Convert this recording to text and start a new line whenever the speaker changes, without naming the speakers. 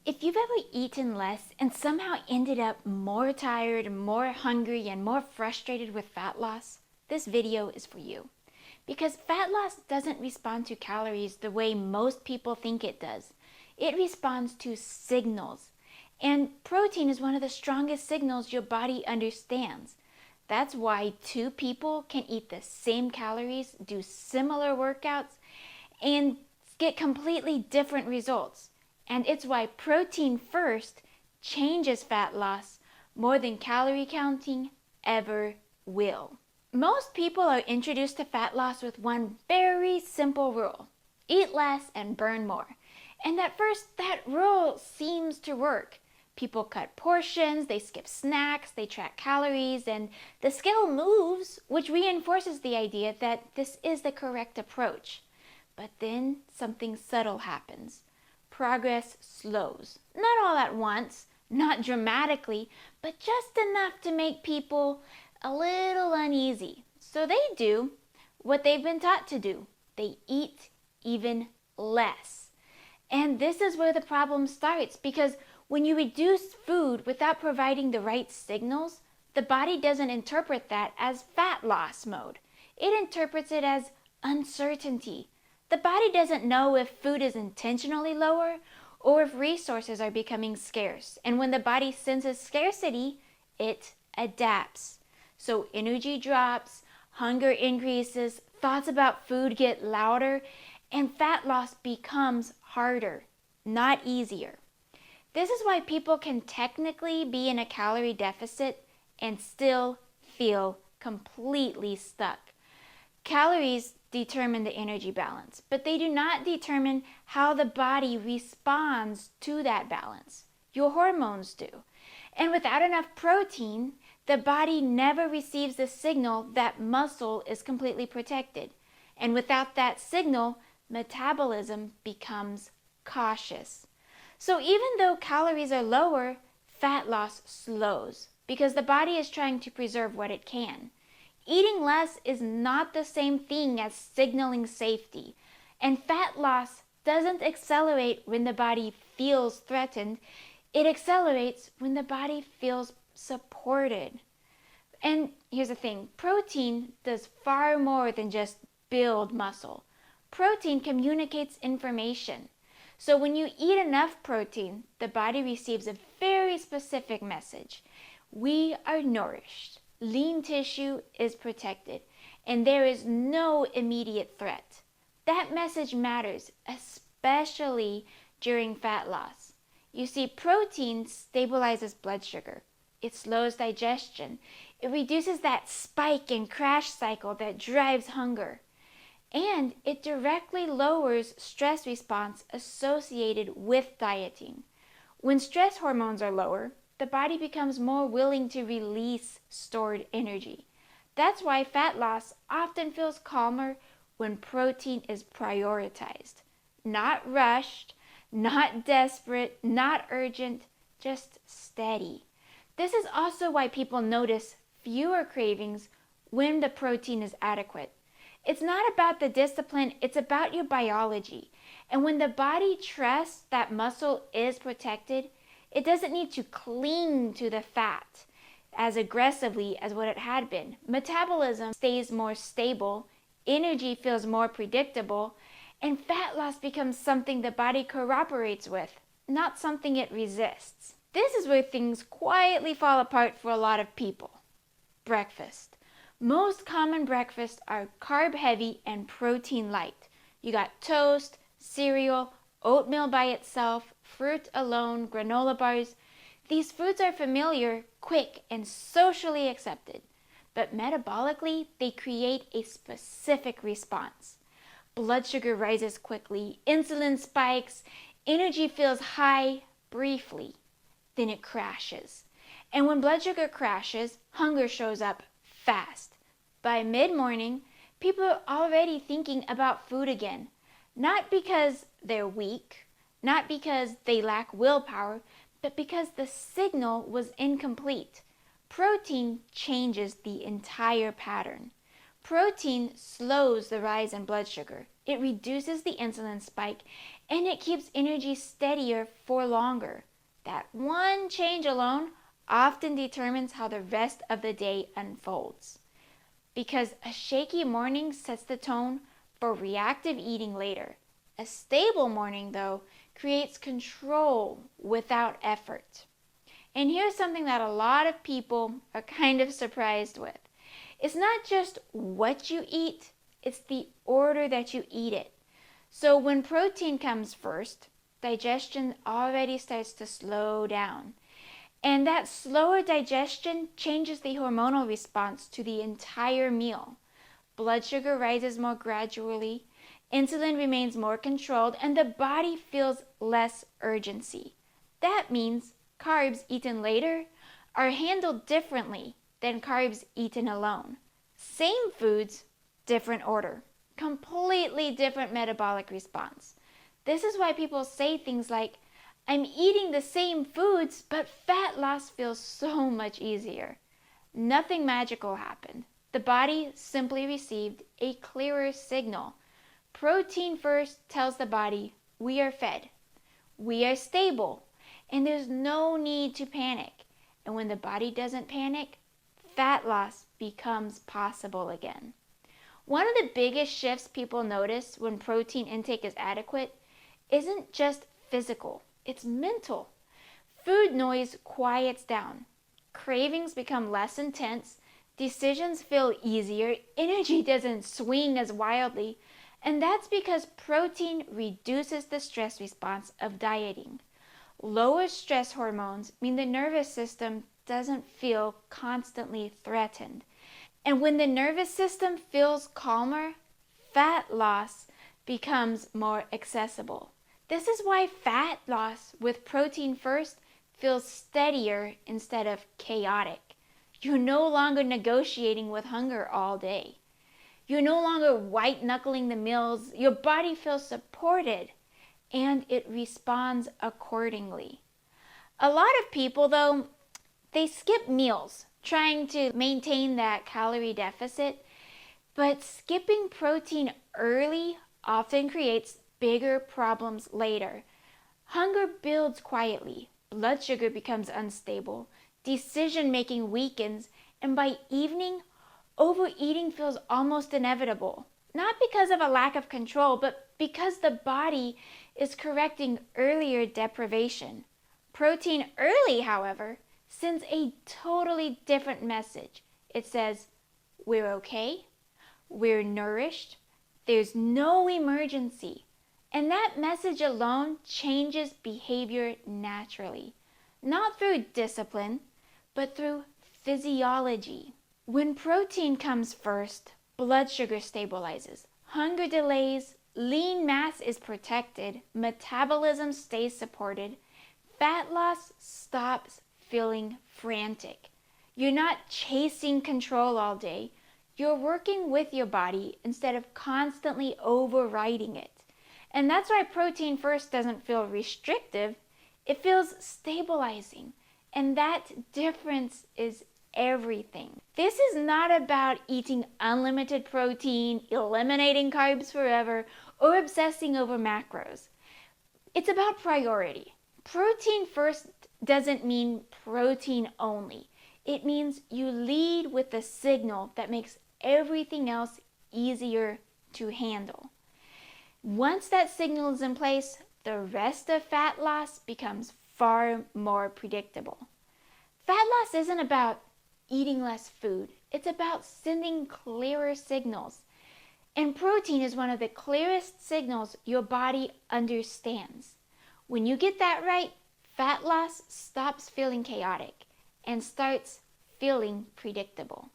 If you've ever eaten less and somehow ended up more tired, more hungry, and more frustrated with fat loss, this video is for you. Because fat loss doesn't respond to calories the way most people think it does. It responds to signals. And protein is one of the strongest signals your body understands. That's why two people can eat the same calories, do similar workouts, and get completely different results. And it's why protein first changes fat loss more than calorie counting ever will. Most people are introduced to fat loss with one very simple rule: eat less and burn more. And at first, that rule seems to work. People cut portions, they skip snacks, they track calories, and the scale moves, which reinforces the idea that this is the correct approach. But then something subtle happens. Progress slows. Not all at once, not dramatically, but just enough to make people a little uneasy. So they do what they've been taught to do. They eat even less. And this is where the problem starts, because when you reduce food without providing the right signals, the body doesn't interpret that as fat loss mode. It interprets it as uncertainty. The body doesn't know if food is intentionally lower or if resources are becoming scarce. And when the body senses scarcity, it adapts. So energy drops, hunger increases, thoughts about food get louder, and fat loss becomes harder, not easier. This is why people can technically be in a calorie deficit and still feel completely stuck. Calories determine the energy balance, but they do not determine how the body responds to that balance. Your hormones do. And without enough protein, the body never receives the signal that muscle is completely protected. And without that signal, metabolism becomes cautious. So even though calories are lower, fat loss slows because the body is trying to preserve what it can. Eating less is not the same thing as signaling safety, and fat loss doesn't accelerate when the body feels threatened. It accelerates when the body feels supported. And here's the thing, protein does far more than just build muscle. Protein communicates information. So when you eat enough protein, the body receives a very specific message. We are nourished. Lean tissue is protected, and there is no immediate threat. That message matters, especially during fat loss. You see, protein stabilizes blood sugar. It slows digestion. It reduces that spike and crash cycle that drives hunger. And it directly lowers stress response associated with dieting. When stress hormones are lower, the body becomes more willing to release stored energy. That's why fat loss often feels calmer when protein is prioritized. Not rushed, not desperate, not urgent, just steady. This is also why people notice fewer cravings when the protein is adequate. It's not about the discipline, it's about your biology. And when the body trusts that muscle is protected, it doesn't need to cling to the fat as aggressively as what it had been. Metabolism stays more stable, energy feels more predictable, and fat loss becomes something the body cooperates with, not something it resists. This is where things quietly fall apart for a lot of people. Breakfast. Most common breakfasts are carb heavy and protein light. You got toast, cereal, oatmeal by itself, fruit alone, granola bars. These foods are familiar, quick, and socially accepted. But metabolically, they create a specific response. Blood sugar rises quickly, insulin spikes, energy feels high briefly, then it crashes. And when blood sugar crashes, hunger shows up fast. By mid-morning, people are already thinking about food again. Not because they're weak, not because they lack willpower, but because the signal was incomplete. Protein changes the entire pattern. Protein slows the rise in blood sugar. It reduces the insulin spike, and it keeps energy steadier for longer. That one change alone often determines how the rest of the day unfolds. Because a shaky morning sets the tone for reactive eating later. A stable morning, though, creates control without effort. And here's something that a lot of people are kind of surprised with. It's not just what you eat, it's the order that you eat it. So when protein comes first, digestion already starts to slow down. And that slower digestion changes the hormonal response to the entire meal. Blood sugar rises more gradually, insulin remains more controlled, and the body feels less urgency. That means carbs eaten later are handled differently than carbs eaten alone. Same foods, different order. Completely different metabolic response. This is why people say things like, I'm eating the same foods, but fat loss feels so much easier. Nothing magical happened. The body simply received a clearer signal. Protein first tells the body, we are fed, we are stable, and there's no need to panic. And when the body doesn't panic, fat loss becomes possible again. One of the biggest shifts people notice when protein intake is adequate isn't just physical, it's mental. Food noise quiets down. Cravings become less intense, decisions feel easier, energy doesn't swing as wildly, and that's because protein reduces the stress response of dieting. Lower stress hormones mean the nervous system doesn't feel constantly threatened. And when the nervous system feels calmer, fat loss becomes more accessible. This is why fat loss with protein first feels steadier instead of chaotic. You're no longer negotiating with hunger all day. You're no longer white-knuckling the meals. Your body feels supported, and it responds accordingly. A lot of people, though, they skip meals, trying to maintain that calorie deficit, but skipping protein early often creates bigger problems later. Hunger builds quietly, blood sugar becomes unstable, decision-making weakens, and by evening, overeating feels almost inevitable. Not because of a lack of control, but because the body is correcting earlier deprivation. Protein early, however, sends a totally different message. It says, we're okay, we're nourished, there's no emergency. And that message alone changes behavior naturally. Not through discipline, but through physiology. When protein comes first, blood sugar stabilizes, hunger delays, lean mass is protected, metabolism stays supported, fat loss stops feeling frantic. You're not chasing control all day. You're working with your body instead of constantly overriding it. And that's why protein first doesn't feel restrictive. It feels stabilizing. And that difference is everything. This is not about eating unlimited protein, eliminating carbs forever, or obsessing over macros. It's about priority. Protein first doesn't mean protein only. It means you lead with the signal that makes everything else easier to handle. Once that signal is in place, the rest of fat loss becomes far more predictable. Fat loss isn't about eating less food. It's about sending clearer signals. And protein is one of the clearest signals your body understands. When you get that right, fat loss stops feeling chaotic and starts feeling predictable.